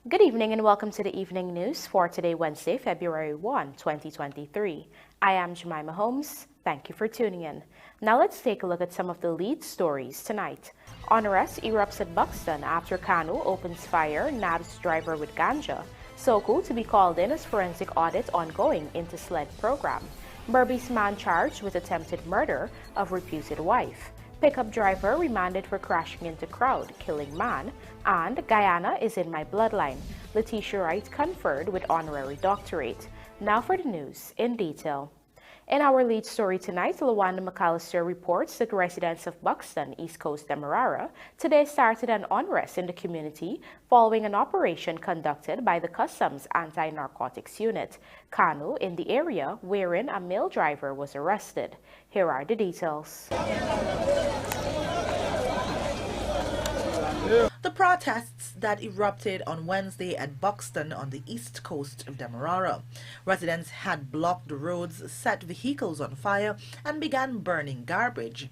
Good evening and welcome to the evening news for today, Wednesday, February 1, 2023. I am Jemima Holmes. Thank you for tuning in. Now let's take a look at some of the lead stories tonight. Unrest erupts at Buxton after CANU opens fire, NABS driver with GANJA. SOCU to be called in as forensic audit ongoing into SLED program. BERBICE man charged with attempted murder of reputed wife. Pickup driver remanded for crashing into crowd, killing man, and Guyana is in my bloodline. LETITIA WRIGHT conferred with Honorary Doctorate. Now for the news in detail. In our lead story tonight, Lawanda McAllister reports that residents of Buxton, East Coast Demerara, today started an unrest in the community following an operation conducted by the Customs Anti-Narcotics Unit, CANU, in the area wherein a male driver was arrested. Here are the details. The protests that erupted on Wednesday at Buxton on the east coast of Demerara. Residents had blocked the roads, set vehicles on fire, and began burning garbage.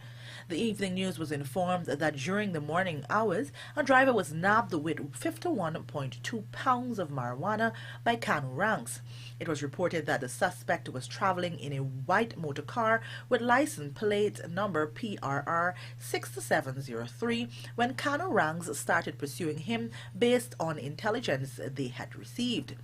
The evening news was informed that during the morning hours, a driver was nabbed with 51.2 pounds of marijuana by CANU ranks. It was reported that the suspect was traveling in a white motor car with license plate number PRR 6703 when CANU ranks started pursuing him based on intelligence they had received.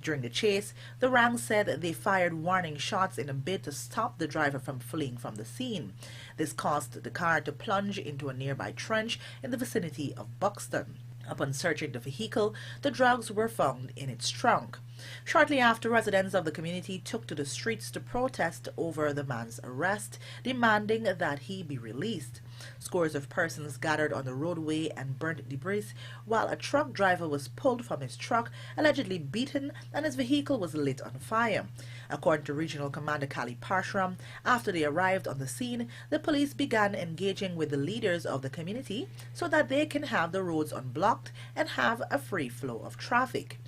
During the chase, the ranks said they fired warning shots in a bid to stop the driver from fleeing from the scene. This caused the car to plunge into a nearby trench in the vicinity of Buxton. Upon searching the vehicle, the drugs were found in its trunk. Shortly after, residents of the community took to the streets to protest over the man's arrest, demanding that he be released. Scores of persons gathered on the roadway and burnt debris, while a truck driver was pulled from his truck, allegedly beaten, and his vehicle was lit on fire. According to Regional Commander Kali Parshram, after they arrived on the scene, the police began engaging with the leaders of the community so that they can have the roads unblocked and have a free flow of traffic.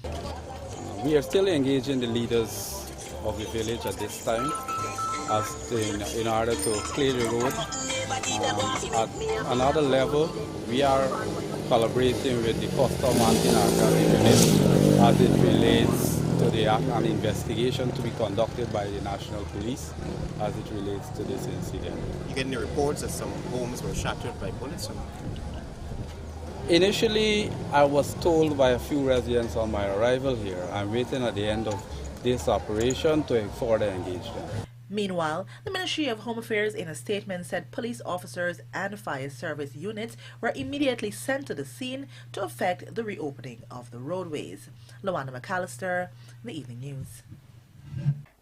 We are still engaging the leaders of the village at this time in order to clear the road. At another level, we are collaborating with the Customs Anti-Narcotics Unit as it relates to an investigation to be conducted by the National Police as it relates to this incident. You get any reports that some homes were shattered by bullets? Initially, I was told by a few residents on my arrival here. I'm waiting at the end of this operation to further engage them. Meanwhile, the Ministry of Home Affairs in a statement said police officers and fire service units were immediately sent to the scene to effect the reopening of the roadways. Lawanda McAllister, The Evening News.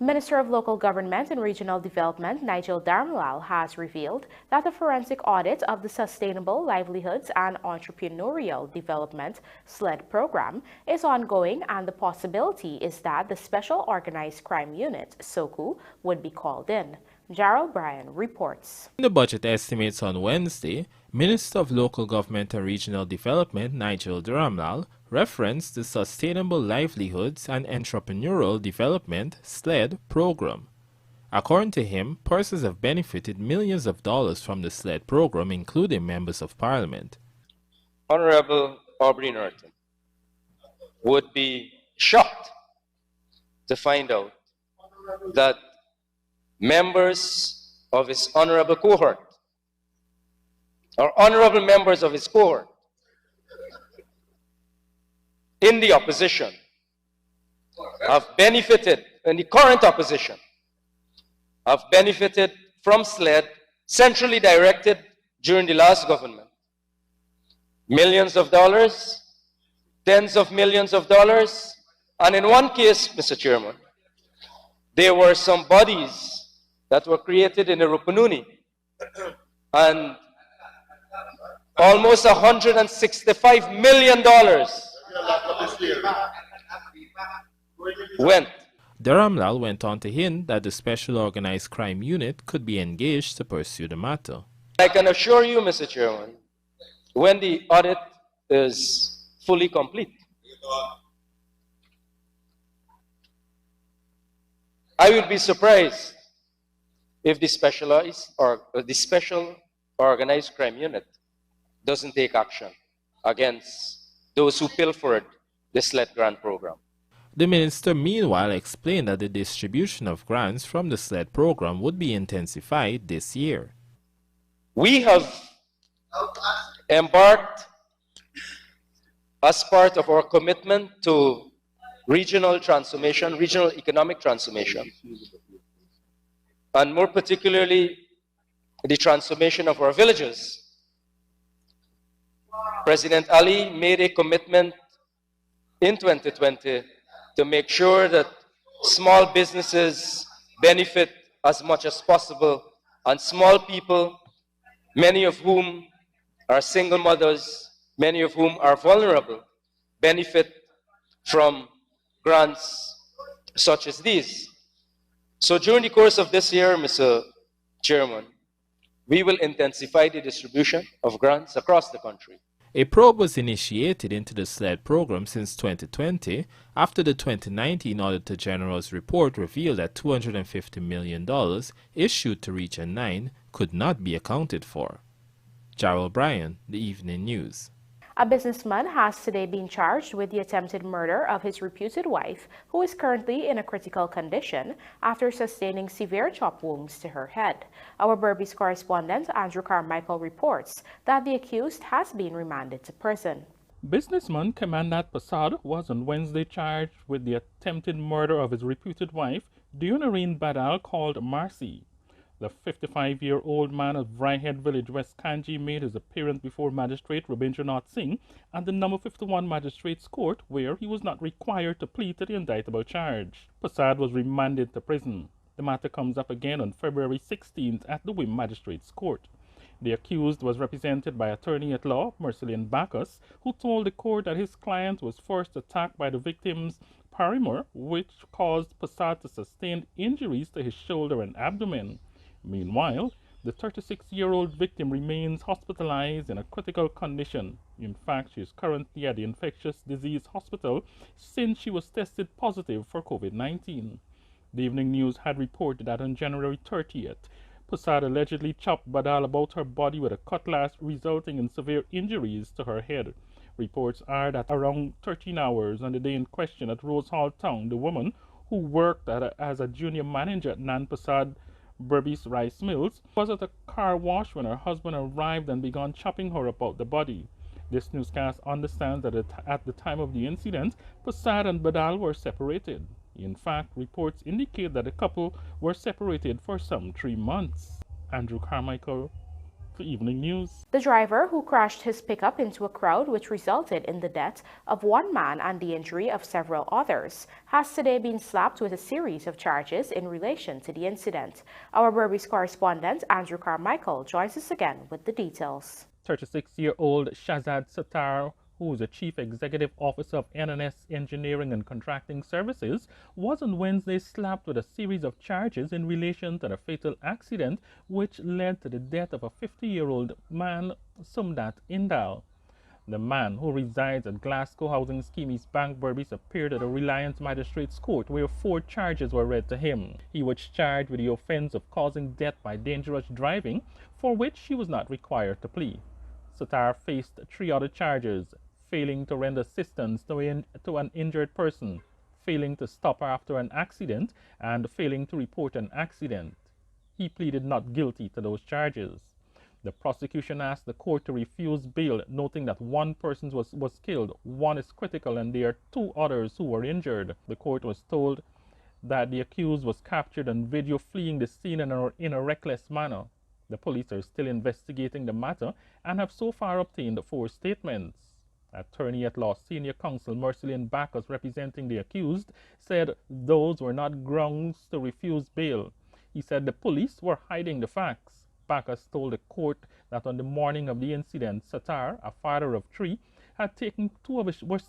Minister of Local Government and Regional Development Nigel Darmlal has revealed that the forensic audit of the Sustainable Livelihoods and Entrepreneurial Development SLED program is ongoing, and the possibility is that the Special Organized Crime Unit, SOCU, would be called in. Gerald Bryan reports. In the budget estimates on Wednesday, Minister of Local Government and Regional Development Nigel Darmlal referenced the Sustainable Livelihoods and Entrepreneurial Development SLED program. According to him, persons have benefited millions of dollars from the SLED program, including members of Parliament. Honorable Aubrey Norton would be shocked to find out that members of his honorable cohort, or honorable members of his cohort, in the opposition have benefited, in the current opposition, have benefited from SLED, centrally directed during the last government. Millions of dollars, tens of millions of dollars, and in one case, Mr. Chairman, there were some bodies that were created in Rupununi, and almost $165 million went. Darmlal went on to hint that the Special Organized Crime Unit could be engaged to pursue the matter. I can assure you, Mr. Chairman, when the audit is fully complete, I would be surprised if the Special Organized Crime Unit doesn't take action against those who pilfered the SLED grant program. The minister meanwhile explained that the distribution of grants from the SLED program would be intensified this year. We have embarked as part of our commitment to regional transformation, regional economic transformation, and more particularly the transformation of our villages. President Ali made a commitment in 2020 to make sure that small businesses benefit as much as possible, and small people, many of whom are single mothers, many of whom are vulnerable, benefit from grants such as these. So during the course of this year, Mr. Chairman, we will intensify the distribution of grants across the country. A probe was initiated into the SLED program since 2020 after the 2019 Auditor General's report revealed that $250 million issued to Region 9 could not be accounted for. Jarrell Bryan, The Evening News. A businessman has today been charged with the attempted murder of his reputed wife, who is currently in a critical condition after sustaining severe chop wounds to her head. Our BERBICE correspondent Andrew Carmichael reports that the accused has been remanded to prison. Businessman Commandant Passad was on Wednesday charged with the attempted murder of his reputed wife, Honorary Badal, called Marcy. The 55-year-old man of WRIGHT village, West Kanji, made his appearance before Magistrate Rabindranath Singh at the number 51 Magistrates Court, where he was not required to plead to the indictable charge. Passad was remanded to prison. The matter comes up again on February 16th at the Wim Magistrates Court. The accused was represented by attorney-at-law Mercillian Bacchus, who told the court that his client was first attacked by the victim's paramour, which caused Passad to sustain injuries to his shoulder and abdomen. Meanwhile, the 36-year-old victim remains hospitalized in a critical condition. In fact, she is currently at the infectious disease hospital since she was tested positive for COVID-19. The Evening News had reported that on January 30th, Passad allegedly chopped Badal about her body with a cutlass, resulting in severe injuries to her head. Reports are that around 13 hours on the day in question at Rose Hall Town, the woman, who worked as a junior manager at Nan Passad BERBICE rice mills, was at a car wash when her husband arrived and began chopping her about the body. This newscast understands that at the time of the incident, Passad and Badal were separated. In fact, reports indicate that the couple were separated for some 3 months. Andrew Carmichael, for Evening News. The driver who crashed his pickup into a crowd, which resulted in the death of one man and the injury of several others, has today been slapped with a series of charges in relation to the incident. Our BERBICE correspondent Andrew Carmichael joins us again with the details. 36-year-old Shazad Sattar, who is the Chief Executive Officer of NNS Engineering and Contracting Services, was on Wednesday slapped with a series of charges in relation to the fatal accident which led to the death of a 50-year-old man, Sumdat Indal. The man, who resides at Glasgow Housing Scheme East Bank, BERBICE, appeared at a Reliance Magistrates Court where 4 charges were read to him. He was charged with the offense of causing death by dangerous driving, for which he was not required to plead. Sattar faced 3 other charges: failing to render assistance to an injured person, failing to stop after an accident, and failing to report an accident. He pleaded not guilty to those charges. The prosecution asked the court to refuse bail, noting that 1 person was killed, 1 is critical, and there are 2 others who were injured. The court was told that the accused was captured on video fleeing the scene in a reckless manner. The police are still investigating the matter and have so far obtained 4 statements. Attorney-at-law Senior Counsel Mercillian Bacchus, representing the accused, said those were not grounds to refuse bail. He said the police were hiding the facts. Bacchus told the court that on the morning of the incident, Sattar, a father of 3, was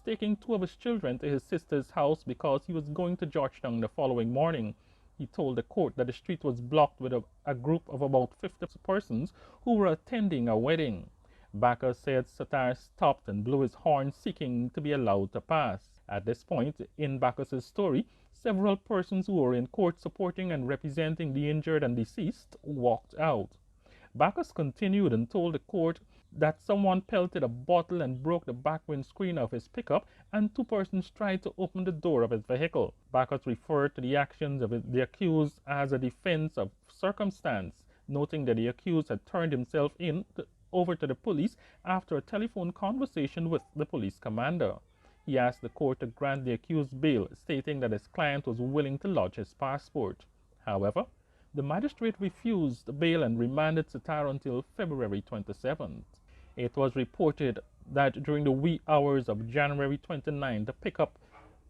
taking 2 of his children to his sister's house because he was going to Georgetown the following morning. He told the court that the street was blocked with a group of about 50 persons who were attending a wedding. Bacchus said Sattar stopped and blew his horn, seeking to be allowed to pass. At this point in Bacchus's story, several persons who were in court supporting and representing the injured and deceased walked out. Bacchus continued and told the court that someone pelted a bottle and broke the back windscreen of his pickup, and 2 persons tried to open the door of his vehicle. Backus referred to the actions of the accused as a defense of circumstance, noting that the accused had turned himself over to the police after a telephone conversation with the police commander. He asked the court to grant the accused bail, stating that his client was willing to lodge his passport. However, the magistrate refused bail and remanded Sitar until February 27th. It was reported that during the wee hours of January 29, the pickup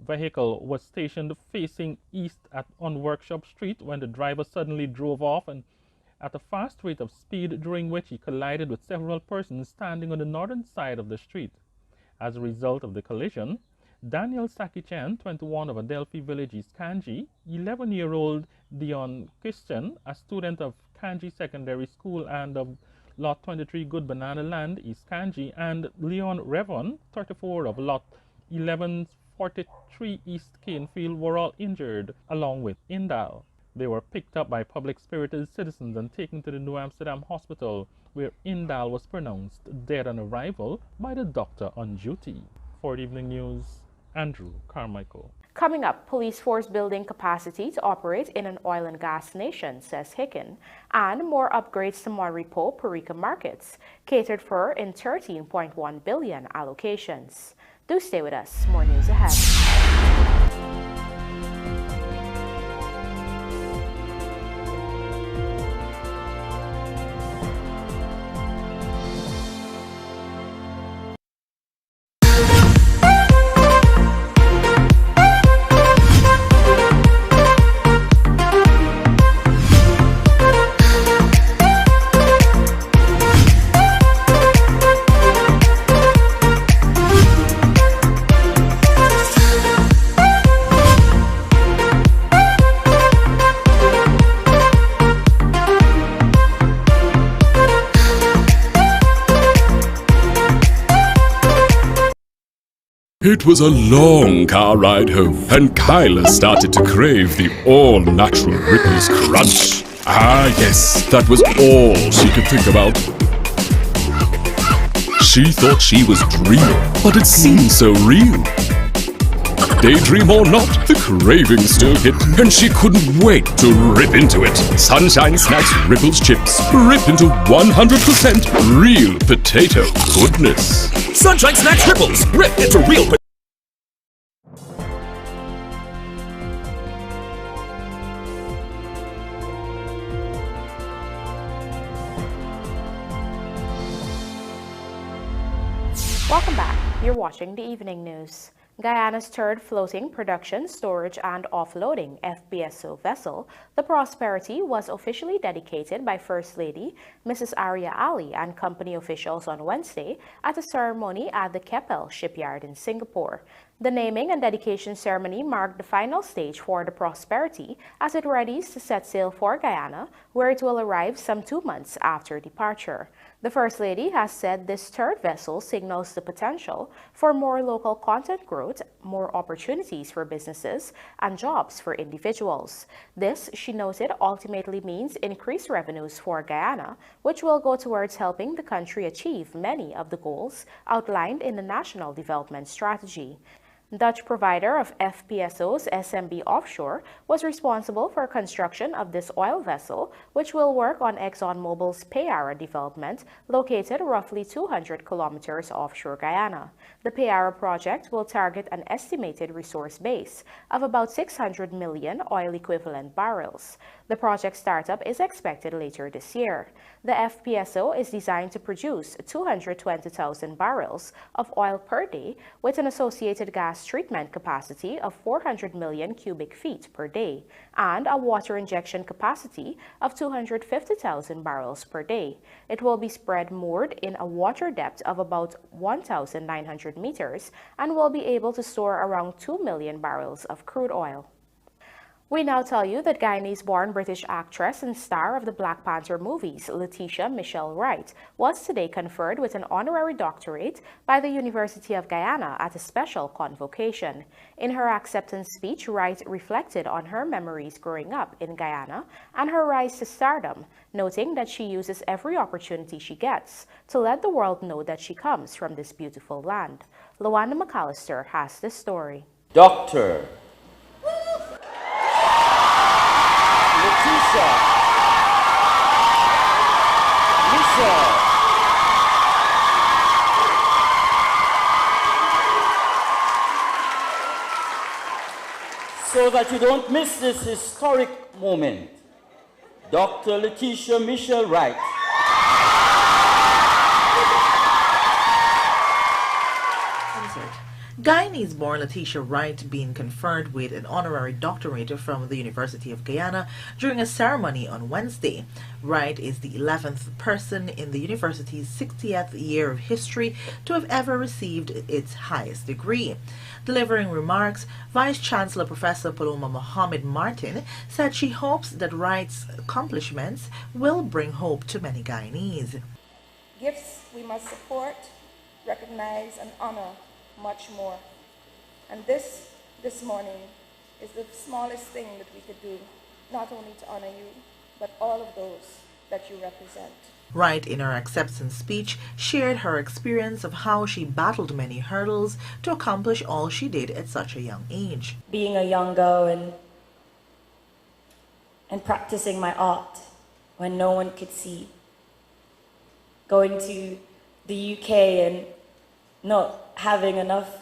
vehicle was stationed facing east on Workshop Street when the driver suddenly drove off and at a fast rate of speed, during which he collided with several persons standing on the northern side of the street. As a result of the collision, Daniel Sakichan, 21 of Adelphi Village, East Kanji, 11-year-old Dion Christian, a student of Kanji Secondary School and of Lot 23 Good Banana Land, East Kanji, and Leon Revon, 34 of Lot 1143 East Canefield, were all injured, along with Indal. They were picked up by public-spirited citizens and taken to the New Amsterdam Hospital, where Indal was pronounced dead on arrival by the doctor on duty. For the Evening News, Andrew Carmichael. Coming up, police force building capacity to operate in an oil and gas nation, says Hicken, and more upgrades to Monrepo Perica markets, catered for in 13.1 billion allocations. Do stay with us. More news ahead. It was a long car ride home, and Kyla started to crave the all-natural Ripples Crunch. Ah yes, that was all she could think about. She thought she was dreaming, but it seemed so real. Daydream or not, the craving still hit, and she couldn't wait to rip into it. Sunshine Snacks Ripples Chips. Rip into 100% real potato goodness. Sunshine Snacks Ripples. Rip into real potato. Welcome back. You're watching the Evening News. Guyana's third floating production, storage and offloading FPSO vessel, the Prosperity, was officially dedicated by First Lady Mrs. Arya Ali and company officials on Wednesday at a ceremony at the Keppel shipyard in Singapore. The naming and dedication ceremony marked the final stage for the Prosperity as it readies to set sail for Guyana, where it will arrive some 2 months after departure. The First Lady has said this third vessel signals the potential for more local content growth, more opportunities for businesses, and jobs for individuals. This, she noted, ultimately means increased revenues for Guyana, which will go towards helping the country achieve many of the goals outlined in the National Development Strategy. Dutch provider of FPSOs SMB Offshore was responsible for construction of this oil vessel, which will work on ExxonMobil's Payara development, located roughly 200 kilometers offshore Guyana. The Payara project will target an estimated resource base of about 600 million oil equivalent barrels. The project startup is expected later this year. The FPSO is designed to produce 220,000 barrels of oil per day with an associated gas treatment capacity of 400 million cubic feet per day and a water injection capacity of 250,000 barrels per day. It will be spread moored in a water depth of about 1,900 meters and will be able to store around 2 million barrels of crude oil. We now tell you that Guyanese-born British actress and star of the Black Panther movies, LETITIA Michelle Wright, was today conferred with an honorary doctorate by the University of Guyana at a special convocation. In her acceptance speech, Wright reflected on her memories growing up in Guyana and her rise to stardom, noting that she uses every opportunity she gets to let the world know that she comes from this beautiful land. Lawanda McAllister has this story. Dr. LETITIA Michelle so that you don't miss this historic moment, Dr. LETITIA Michelle Wright Guyanese-born LETITIA Wright being conferred with an honorary doctorate from the University of Guyana during a ceremony on Wednesday. Wright is the 11th person in the university's 60th year of history to have ever received its highest degree. Delivering remarks, Vice-Chancellor Professor Paloma Mohammed Martin said she hopes that Wright's accomplishments will bring hope to many Guyanese. Gifts we must support, recognize, and honor much more. And this morning is the smallest thing that we could do, not only to honor you, but all of those that you represent. Wright, in her acceptance speech, shared her experience of how she battled many hurdles to accomplish all she did at such a young age. Being a young girl and practicing my art when no one could see. Going to the UK and not having enough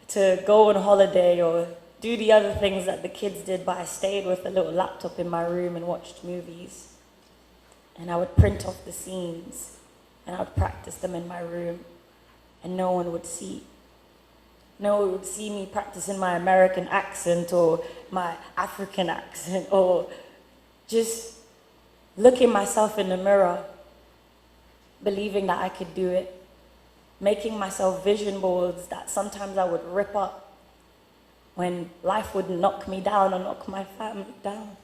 to go on holiday or do the other things that the kids did, but I stayed with a little laptop in my room and watched movies. And I would print off the scenes and I would practice them in my room and no one would see. No one would see me practicing my American accent or my African accent or just looking myself in the mirror, believing that I could do it. Making myself vision boards that sometimes I would rip up when life would knock me down or knock my family down.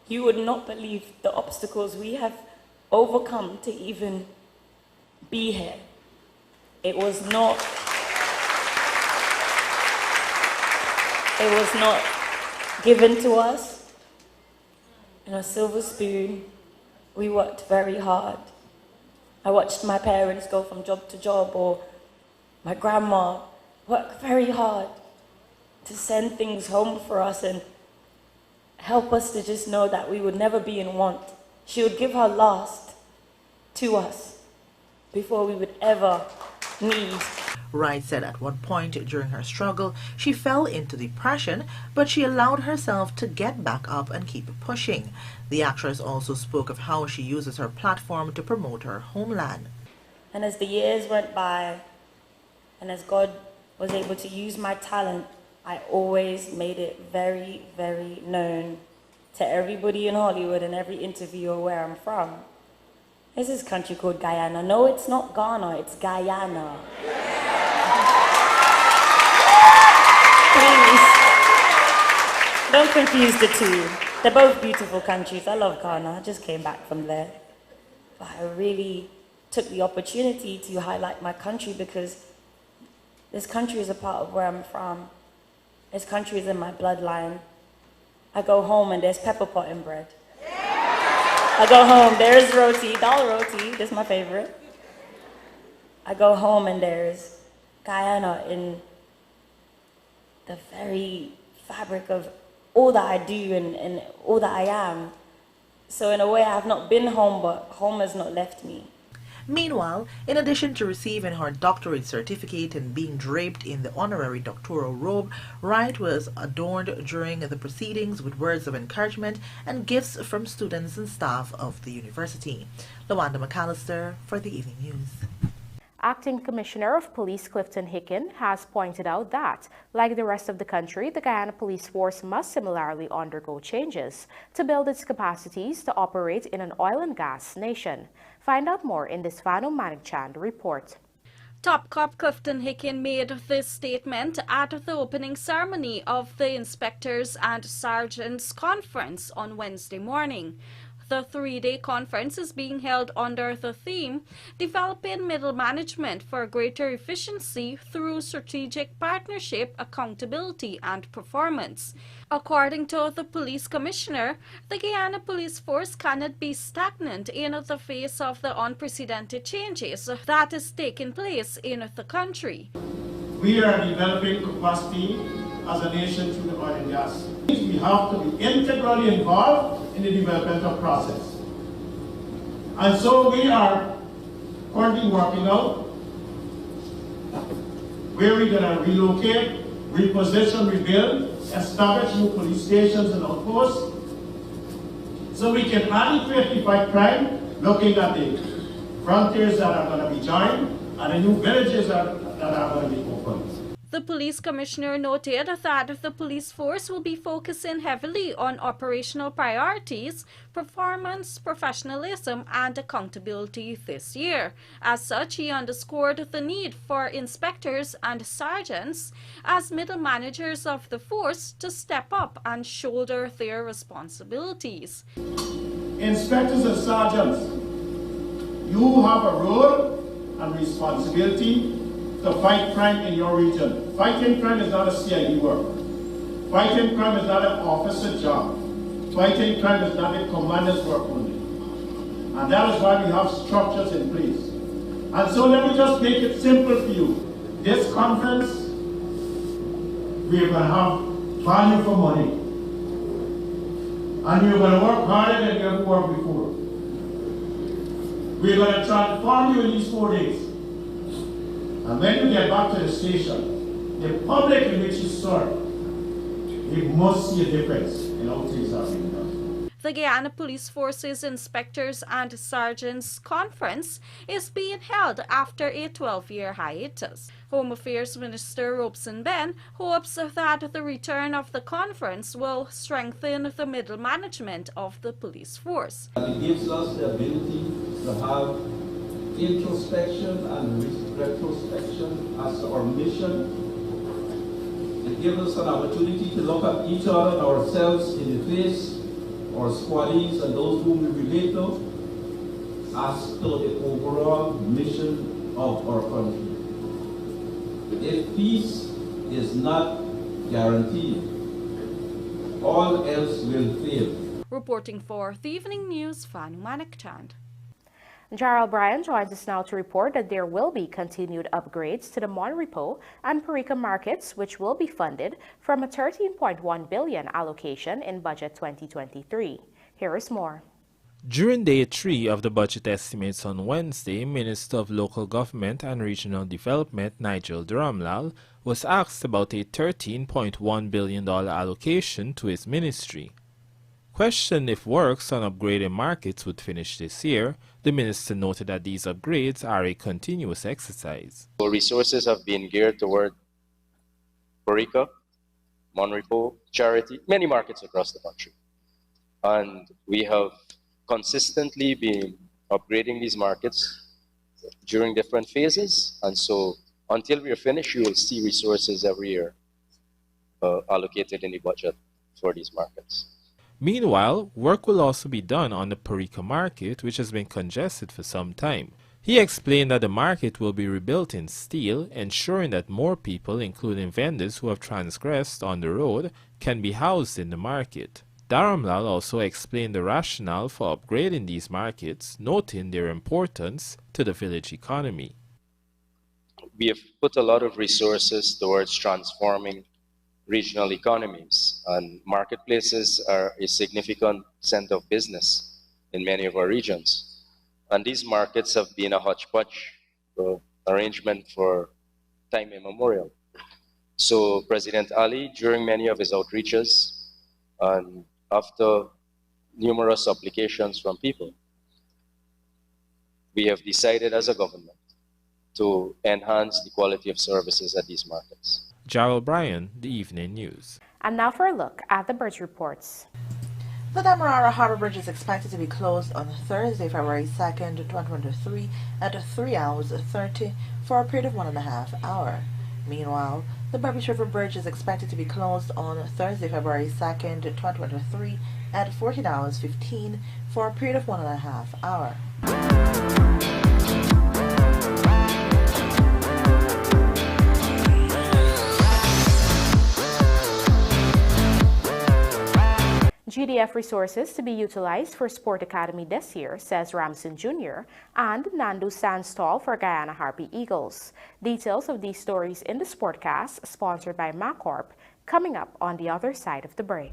You would not believe the obstacles we have overcome to even be here. It was not given to us in a silver spoon. We worked very hard. I watched my parents go from job to job, or my grandma work very hard to send things home for us and help us to just know that we would never be in want. She would give her last to us before we would ever need. Wright said at one point during her struggle, she fell into depression, but she allowed herself to get back up and keep pushing. The actress also spoke of how she uses her platform to promote her homeland. And as the years went by, and as God was able to use my talent, I always made it very, very known to everybody in Hollywood and every interviewer where I'm from. There's this country called Guyana. No, it's not Ghana, it's Guyana. Please, don't confuse the two. They're both beautiful countries. I love Ghana. I just came back from there. But I really took the opportunity to highlight my country because this country is a part of where I'm from. This country is in my bloodline. I go home and there's pepper pot and bread. I go home, there's roti, dal roti, this is my favorite. I go home and there's Guyana in the very fabric of all that I do and all that I am. So in a way, I have not been home, but home has not left me. Meanwhile, in addition to receiving her doctorate certificate and being draped in the honorary doctoral robe, Wright was adorned during the proceedings with words of encouragement and gifts from students and staff of the university. Lawanda McAllister for the Evening News. Acting Commissioner of Police Clifton Hicken has pointed out that, like the rest of the country, the Guyana Police Force must similarly undergo changes to build its capacities to operate in an oil and gas nation. Find out more in this Vanu Manikchand report. Top Cop Clifton Hicken made this statement at the opening ceremony of the Inspectors and Sergeants Conference on Wednesday morning. The three-day conference is being held under the theme, Developing Middle Management for Greater Efficiency Through Strategic Partnership, Accountability and Performance. According to the Police Commissioner, the Guyana Police Force cannot be stagnant in the face of the unprecedented changes that is taking place in the country. We are developing capacity as a nation through the oil and gas. We have to be integrally involved in the developmental process. And so we are currently working out where we're going to relocate, reposition, rebuild, establish new police stations and outposts, so we can adequately fight crime, looking at the frontiers that are going to be joined and the new villages that are going to be opened. The police commissioner noted that the police force will be focusing heavily on operational priorities, performance, professionalism, and accountability this year. As such, he underscored the need for inspectors and sergeants as middle managers of the force to step up and shoulder their responsibilities. Inspectors and sergeants, you have a role and responsibility to fight crime in your region. Fighting crime is not a CID work. Fighting crime is not an officer job. Fighting crime is not a commander's work only. And that is why we have structures in place. And so let me just make it simple for you. This conference, we're going to have value for money. And we're going to work harder than we ever worked before. We're going to transform you in these 4 days. And when you get back to the station, the public in which you serve, you must see a difference in how things are being done. The Guyana Police Force's Inspectors and Sergeants Conference is being held after a 12-year hiatus. Home Affairs Minister Robeson Ben hopes that the return of the conference will strengthen the middle management of the police force. It gives us the ability to have introspection and retrospection as our mission. It gives us an opportunity to look at each other and ourselves in the face, our squaddies and those whom we relate to, as to the overall mission of our country. If peace is not guaranteed, all else will fail. Reporting for the Evening News, Fanu Manikchand. Jarrell Bryan joins us now to report that there will be continued upgrades to the Monrepo and Parika markets, which will be funded from a $13.1 billion allocation in Budget 2023. Here is more. During Day 3 of the budget estimates on Wednesday, Minister of Local Government and Regional Development Nigel Duramlal was asked about a $13.1 billion allocation to his ministry. Questioned if works on upgrading markets would finish this year, the minister noted that these upgrades are a continuous exercise. So resources have been geared toward Parika, Monrepo, Charity, many markets across the country. And we have consistently been upgrading these markets during different phases. And so until we are finished, you will see resources every year allocated in the budget for these markets. Meanwhile, work will also be done on the Parika market, which has been congested for some time. He explained that the market will be rebuilt in steel, ensuring that more people, including vendors who have transgressed on the road, can be housed in the market. Dharamlal also explained the rationale for upgrading these markets, noting their importance to the village economy. We have put a lot of resources towards transforming regional economies, and marketplaces are a significant center of business in many of our regions. And these markets have been a hodgepodge arrangement for time immemorial. So President Ali, during many of his outreaches, and after numerous applications from people, we have decided as a government to enhance the quality of services at these markets. Jarrell Bryan, The Evening News. And now for a look at the bridge reports. The Demerara Harbor Bridge is expected to be closed on Thursday, February 2nd, 2023 at 3 hours 30 for a period of 1.5 hours. Meanwhile, the BERBICE River Bridge is expected to be closed on Thursday, February 2nd, 2023 at 14:15 for a period of 1.5 hours. GDF resources to be utilized for Sport Academy this year, says Ramson Jr., and Nandu stands tall for Guyana Harpy Eagles. Details of these stories in the Sportcast, sponsored by MacCorp, coming up on the other side of the break.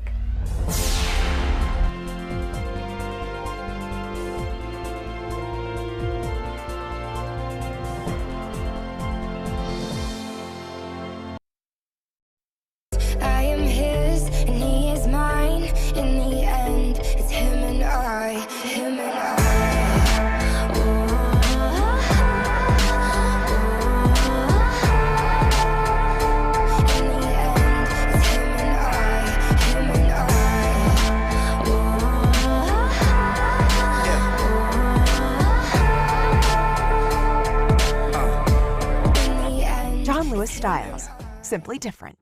I am his and he is mine. In the end, it's him and I, him and I. John Lewis Styles, simply different.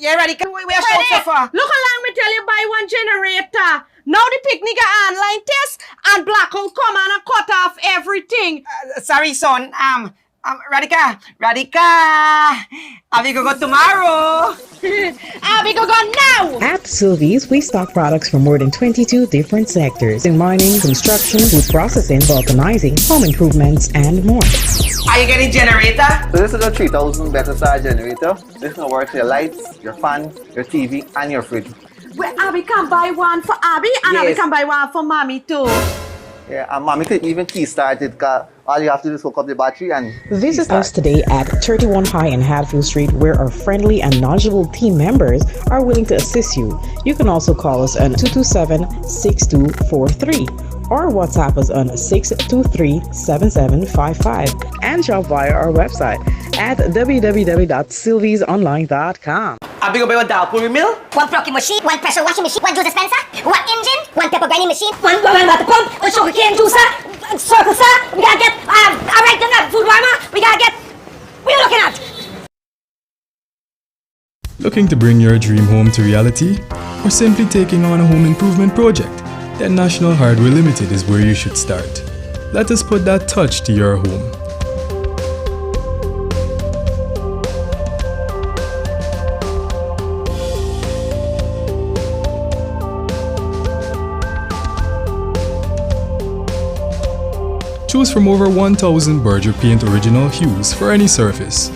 Yeah, ready? We are short so far. Look along, me tell you, buy one generator. Now the picnic online test and blackout come and cut off everything. Sorry, son. Radhika, we go tomorrow. We go now. At Sylvie's, we stock products from more than 22 different sectors in mining, construction, food processing, vulcanizing, home improvements, and more. Are you getting generator? So this is a 3000 better star generator. This will work your lights, your fan, your TV, and your fridge. Well, Abby can buy one for Abby and Yes. Abby can buy one for Mommy too. Yeah, and mommy could even key start it, cause all you have to do is hook up the battery and Visit us today at 31 High and Hatfield Street, where our friendly and knowledgeable team members are willing to assist you. You can also call us on 227-6243 or WhatsApp us on 623-7755 and drop by our website at www.sylviesonline.com. Abby go buy one doll pouring mill, one plucking machine, one pressure washing machine, one juice dispenser, one engine, one pepper grinding machine, one water pump, one sugar cane juicer, circle sir. We gotta get alright then food warmer. We gotta get. What are you looking at? Looking to bring your dream home to reality, or simply taking on a home improvement project? Then National Hardware Limited is where you should start. Let us put that touch to your home. Choose from over 1,000 Berger Paint original hues for any surface.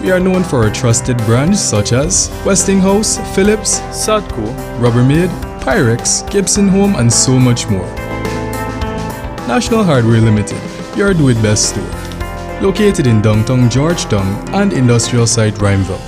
We are known for our trusted brands such as Westinghouse, Philips, Sadco, Rubbermaid, Pyrex, Gibson Home, and so much more. National Hardware Limited, your do-it-best store. Located in downtown Georgetown and industrial site Rhymeville.